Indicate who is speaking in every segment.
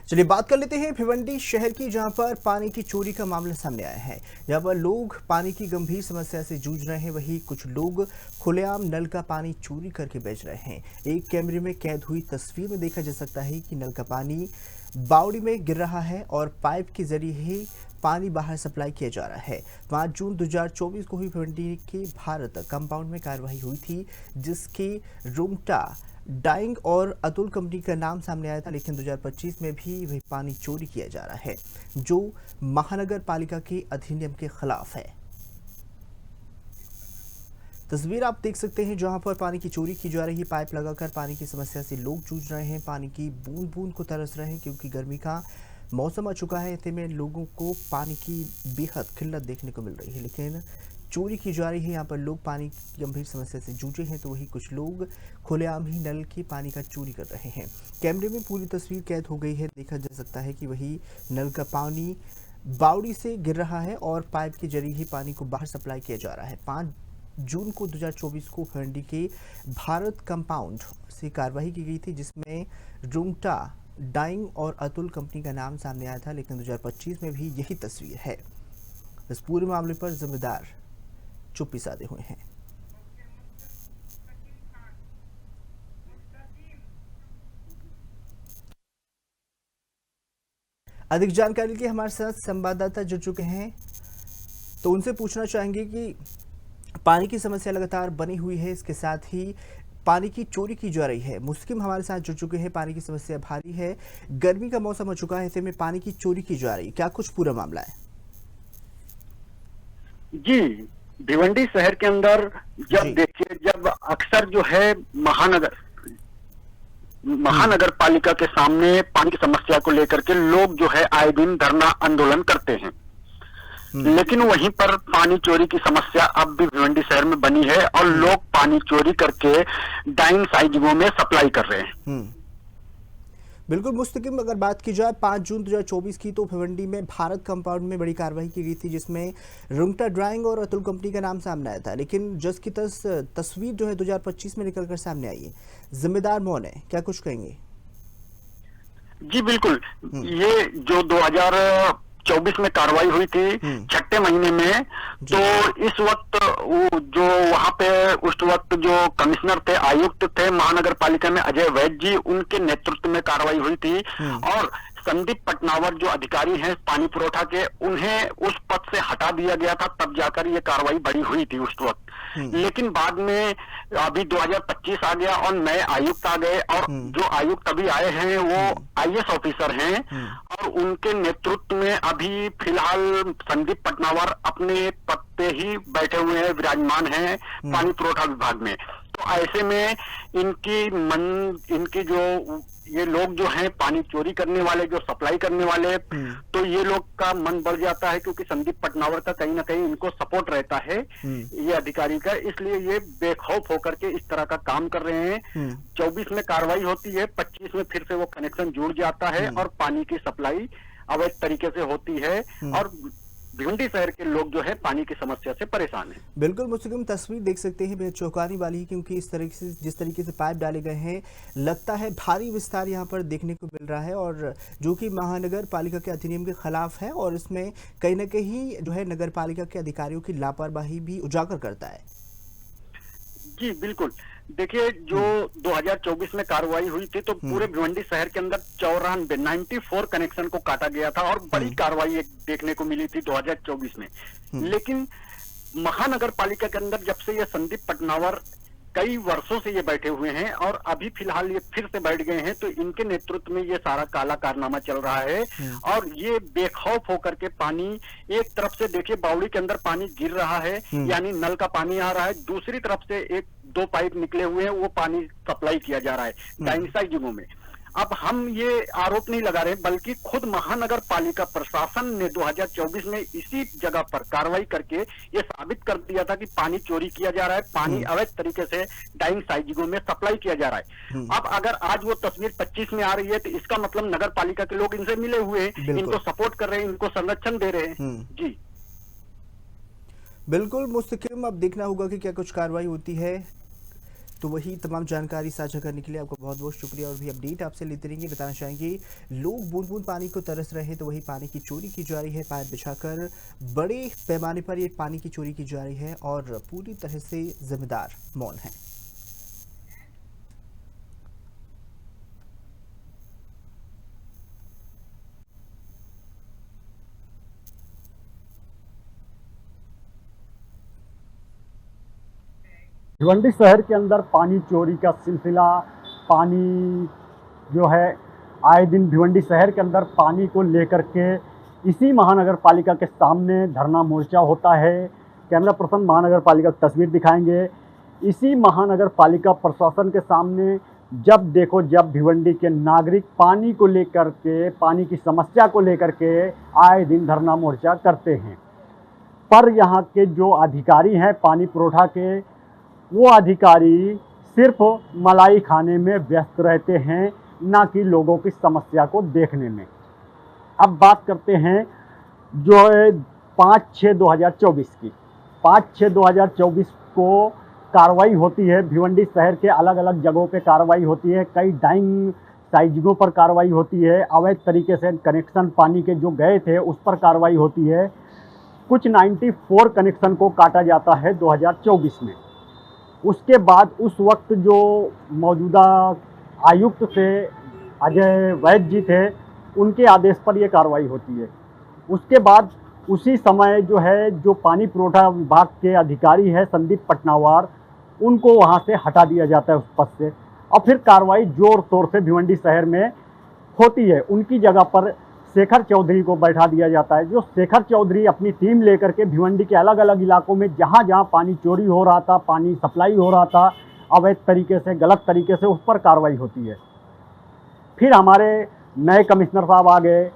Speaker 1: चलिए बात कर लेते हैं भिवंडी शहर की, जहां पर पानी की चोरी का मामला सामने आया है। जहां पर लोग पानी की गंभीर समस्या से जूझ रहे हैं, वहीं कुछ लोग खुलेआम नल का पानी चोरी करके बेच रहे हैं। एक कैमरे में कैद हुई तस्वीर में देखा जा सकता है कि नल का पानी बावड़ी में गिर रहा है और पाइप के जरिए ही पानी बाहर सप्लाई किया जा रहा है। 5 जून 2024 को हुई भिवंडी के भारत कंपाउंड में कार्रवाई हुई थी, जिसकी रुंगटा डाइंग और अतुल कंपनी का नाम सामने आया था। लेकिन 2025 में भी वही पानी चोरी किया जा रहा है, जो महानगर पालिका के अधिनियम के खिलाफ है। तस्वीर आप देख सकते हैं जहां पर पानी की चोरी की जा रही है। पाइप लगाकर पानी की समस्या से लोग जूझ रहे हैं, पानी की बूंद बूंद को तरस रहे हैं, क्योंकि गर्मी का मौसम आ चुका है। ऐसे में लोगों को पानी की बेहद किल्लत देखने को मिल रही है, लेकिन चोरी की जा रही है। यहाँ पर लोग पानी की गंभीर समस्या से जूझे हैं, तो वही कुछ लोग खुलेआम ही नल के पानी का चोरी कर रहे हैं। कैमरे में पूरी तस्वीर कैद हो गई है। देखा जा सकता है कि वही नल का पानी बावड़ी से गिर रहा है और पाइप के जरिए ही पानी को बाहर सप्लाई किया जा रहा है। 5 जून को 2024 को भिवंडी के भारत कंपाउंड से कार्रवाई की गई थी, जिसमें रुंगटा डाइंग और अतुल कंपनी का नाम सामने आया था। लेकिन 2025 में भी यही तस्वीर है। इस पूरे मामले पर जिम्मेदार चुप्पी साधे हुए हैं। अधिक जानकारी के लिए हमारे साथ संवाददाता जुड़ चुके हैं, तो उनसे पूछना चाहेंगे कि पानी की समस्या लगातार बनी हुई है, इसके साथ ही पानी की चोरी की जा रही है। मुस्किम हमारे साथ जुड़ चुके हैं। पानी की समस्या भारी है, गर्मी का मौसम हो चुका है, ऐसे में पानी की चोरी की जा रही है, क्या कुछ पूरा मामला है?
Speaker 2: जी, भिवंडी शहर के अंदर जब अक्सर जो है महानगर पालिका के सामने पानी की समस्या को लेकर के लोग जो है आए दिन धरना आंदोलन करते हैं, लेकिन वहीं पर पानी चोरी की समस्या अब भी भिवंडी शहर में बनी है और लोग पानी चोरी करके डाइंग साइजिंगों में सप्लाई कर रहे हैं।
Speaker 1: बिल्कुल मुस्तकिम, अगर बात की जाए 5 जून 2024 की, तो भिवंडी में भारत कंपाउंड में बड़ी कार्रवाई की गई थी, जिसमें रुंगटा ड्राइंग और अतुल कंपनी का नाम सामने आया था। लेकिन जस की तस्वीर जो है 2025 में निकलकर सामने आई है। जिम्मेदार मौन है, क्या कुछ कहेंगे?
Speaker 2: जी बिल्कुल, ये जो 2024 में कार्रवाई हुई थी 6ठे महीने में, तो इस वक्त वो जो वहां पे उस वक्त जो कमिश्नर थे, आयुक्त थे महानगर पालिका में अजय वैद्य जी, उनके नेतृत्व में कार्रवाई हुई थी और संदीप पटनावर जो अधिकारी हैं पानी पुरोठा के, उन्हें उस पद से हटा दिया गया था। तब जाकर ये कार्रवाई बड़ी हुई थी उस वक्त। लेकिन बाद में अभी 2025 आ गया और नए आयुक्त आ गए, और जो आयुक्त अभी आए हैं वो आईएएस ऑफिसर हैं और उनके नेतृत्व में अभी फिलहाल संदीप पटनावर अपने पद पे ही बैठे हुए हैं, विराजमान हैं पानी पुरोठा विभाग में। तो ऐसे में इनकी जो ये लोग जो हैं पानी चोरी करने वाले, जो सप्लाई करने वाले, तो ये लोग का मन बढ़ जाता है, क्योंकि संदीप पटनावर का कहीं ना कहीं इनको सपोर्ट रहता है ये अधिकारी का, इसलिए ये बेखौफ होकर के इस तरह का काम कर रहे हैं। 24 में कार्रवाई होती है, 25 में फिर से वो कनेक्शन जुड़ जाता है और पानी की सप्लाई अवैध तरीके से होती है और भिवंडी शहर के लोग जो है पानी की समस्या से परेशान हैं।
Speaker 1: बिल्कुल मुस्तकिम, तस्वीर देख सकते हैं, बेहद चौंकाने वाली है, क्योंकि जिस तरीके से पाइप डाले गए हैं, लगता है भारी विस्तार यहाँ पर देखने को मिल रहा है, और जो कि महानगर पालिका के अधिनियम के खिलाफ है, और इसमें कहीं ना कहीं जो है नगर पालिका के अधिकारियों की लापरवाही भी उजागर करता है।
Speaker 2: जी बिल्कुल, देखिए जो 2024 में कार्रवाई हुई थी, तो पूरे भिवंडी शहर के अंदर 94 कनेक्शन को काटा गया था और बड़ी कार्रवाई देखने को मिली थी 2024 में। लेकिन महानगर पालिका के अंदर जब से ये संदीप पटनावर कई वर्षों से ये बैठे हुए हैं और अभी फिलहाल ये फिर से बैठ गए हैं, तो इनके नेतृत्व में ये सारा काला कारनामा चल रहा है और ये बेखौफ होकर के पानी, एक तरफ से देखिए बावड़ी के अंदर पानी गिर रहा है, यानी नल का पानी आ रहा है, दूसरी तरफ से 1-2 पाइप निकले हुए हैं, वो पानी सप्लाई किया जा रहा है डाइंसाई जिलों में। अब हम ये आरोप नहीं लगा रहे, बल्कि खुद महानगर पालिका प्रशासन ने 2024 में इसी जगह पर कार्रवाई करके ये साबित कर दिया था कि पानी चोरी किया जा रहा है, पानी अवैध तरीके से डाइंग साइजिंगों में सप्लाई किया जा रहा है। अब अगर आज वो तस्वीर 25 में आ रही है, तो इसका मतलब नगर पालिका के लोग इनसे मिले हुए हैं, इनको सपोर्ट कर रहे हैं, इनको संरक्षण दे रहे हैं। जी
Speaker 1: बिल्कुल मुस्तकिम, अब देखना होगा कि क्या कुछ कार्रवाई होती है। तो वही तमाम जानकारी साझा करने के लिए आपका बहुत बहुत शुक्रिया और भी अपडेट आपसे लेते रहेंगे। बताना चाहेंगे लोग बूंद बूंद पानी को तरस रहे हैं तो वही पानी की चोरी की जा रही है। पाइप बिछाकर बड़े पैमाने पर ये पानी की चोरी की जा रही है और पूरी तरह से जिम्मेदार मौन है।
Speaker 3: भिवंडी शहर के अंदर पानी चोरी का सिलसिला, पानी जो है आए दिन भिवंडी शहर के अंदर पानी को लेकर के इसी महानगर पालिका के सामने धरना मोर्चा होता है। कैमरा पर्सन महानगर पालिका की तस्वीर दिखाएंगे। इसी महानगर पालिका प्रशासन के सामने जब देखो जब भिवंडी के नागरिक पानी को लेकर के, पानी की समस्या को लेकर के आए दिन धरना मोर्चा करते हैं, पर यहाँ के जो अधिकारी हैं पानी पुरोठा के, वो अधिकारी सिर्फ मलाई खाने में व्यस्त रहते हैं, ना कि लोगों की समस्या को देखने में। अब बात करते हैं जो 5/6/2024 की। 5/6/2024 को कार्रवाई होती है। भिवंडी शहर के अलग अलग जगहों पे कार्रवाई होती है। कई डाइंग साइजिंगों पर कार्रवाई होती है। अवैध तरीके से कनेक्शन पानी के जो गए थे उस पर कार्रवाई होती है। कुछ 94 कनेक्शन को काटा जाता है 2024 में। उसके बाद उस वक्त जो मौजूदा आयुक्त थे अजय वैद्य जी थे, उनके आदेश पर यह कार्रवाई होती है। उसके बाद उसी समय जो है जो पानी पुरोठा विभाग के अधिकारी हैं संदीप पटनावर, उनको वहां से हटा दिया जाता है उस पद से, और फिर कार्रवाई जोर शोर से भिवंडी शहर में होती है। उनकी जगह पर शेखर चौधरी को बैठा दिया जाता है। जो शेखर चौधरी अपनी टीम लेकर के भिवंडी के अलग अलग इलाकों में जहाँ जहाँ पानी चोरी हो रहा था, पानी सप्लाई हो रहा था अवैध तरीके से, गलत तरीके से, उस पर कार्रवाई होती है। फिर हमारे नए कमिश्नर साहब आ गए।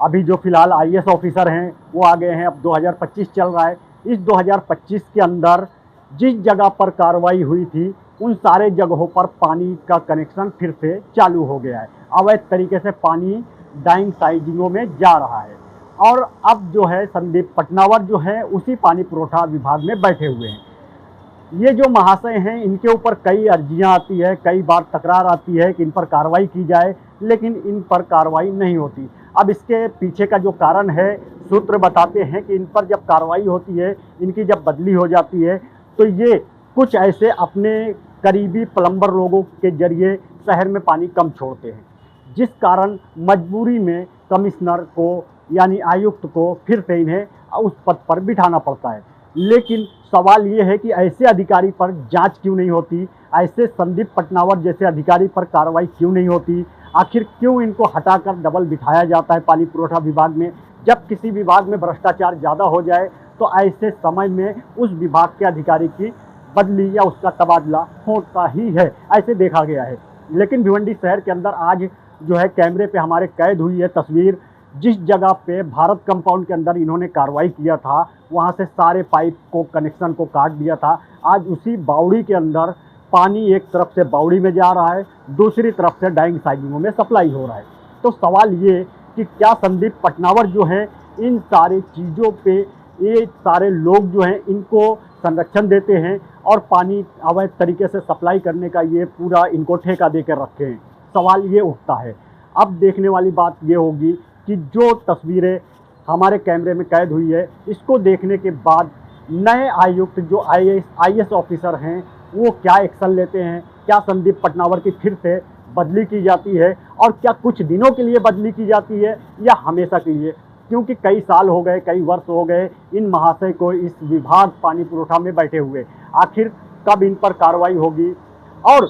Speaker 3: अभी जो फिलहाल IAS ऑफिसर हैं वो आ गए हैं। अब 2025 चल रहा है। इस 2025 के अंदर जिस जगह पर कार्रवाई हुई थी उन सारे जगहों पर पानी का कनेक्शन फिर से चालू हो गया है। अवैध तरीके से पानी डाइंग साइजिंगों में जा रहा है। और अब जो है संदीप पटनावर जो है उसी पानी पुरोठा विभाग में बैठे हुए हैं। ये जो महाशय हैं इनके ऊपर कई अर्जियां आती है, कई बार तकरार आती है कि इन पर कार्रवाई की जाए, लेकिन इन पर कार्रवाई नहीं होती। अब इसके पीछे का जो कारण है, सूत्र बताते हैं कि इन पर जब कार्रवाई होती है, इनकी जब बदली हो जाती है, तो ये कुछ ऐसे अपने करीबी प्लम्बर लोगों के जरिए शहर में पानी कम छोड़ते हैं, जिस कारण मजबूरी में कमिश्नर को यानी आयुक्त को फिर से इन्हें उस पद पर बिठाना पड़ता है। लेकिन सवाल ये है कि ऐसे अधिकारी पर जांच क्यों नहीं होती, ऐसे संदीप पटनावर जैसे अधिकारी पर कार्रवाई क्यों नहीं होती, आखिर क्यों इनको हटाकर डबल बिठाया जाता है पानी पुरोठा विभाग में। जब किसी विभाग में भ्रष्टाचार ज़्यादा हो जाए तो ऐसे समय में उस विभाग के अधिकारी की बदली या उसका तबादला होता ही है, ऐसे देखा गया है। लेकिन भिवंडी शहर के अंदर आज जो है कैमरे पे हमारे कैद हुई है तस्वीर। जिस जगह पे भारत कंपाउंड के अंदर इन्होंने कार्रवाई किया था, वहाँ से सारे पाइप को, कनेक्शन को काट दिया था। आज उसी बावड़ी के अंदर पानी एक तरफ से बावड़ी में जा रहा है, दूसरी तरफ से डाइंग साइजिंगों में सप्लाई हो रहा है। तो सवाल ये कि क्या संदीप पटनावर जो हैं इन सारी चीज़ों पे, ये सारे लोग जो हैं इनको संरक्षण देते हैं और पानी अवैध तरीके से सप्लाई करने का ये पूरा इनको ठेका दे कर रखे हैं। सवाल ये उठता है। अब देखने वाली बात ये होगी कि जो तस्वीरें हमारे कैमरे में कैद हुई है, इसको देखने के बाद नए आयुक्त जो IAS ऑफिसर हैं वो क्या एक्शन लेते हैं। क्या संदीप पटनावर की फिर से बदली की जाती है, और क्या कुछ दिनों के लिए बदली की जाती है या हमेशा के लिए, क्योंकि कई साल हो गए, कई वर्ष हो गए इन महाशय को इस विभाग पानी पुरोठा में बैठे हुए। आखिर कब इन पर कार्रवाई होगी। और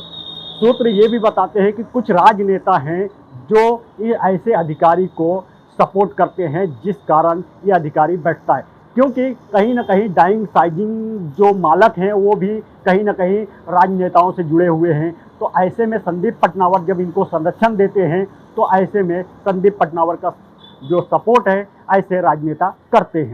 Speaker 3: सूत्र ये भी बताते हैं कि कुछ राजनेता हैं जो ये ऐसे अधिकारी को सपोर्ट करते हैं, जिस कारण ये अधिकारी बैठता है, क्योंकि कहीं ना कहीं डाइंग साइजिंग जो मालक हैं वो भी कहीं ना कहीं राजनेताओं से जुड़े हुए हैं। तो ऐसे में संदीप पटनावर जब इनको संरक्षण देते हैं तो ऐसे में संदीप पटनावर का जो सपोर्ट है ऐसे राजनेता करते हैं।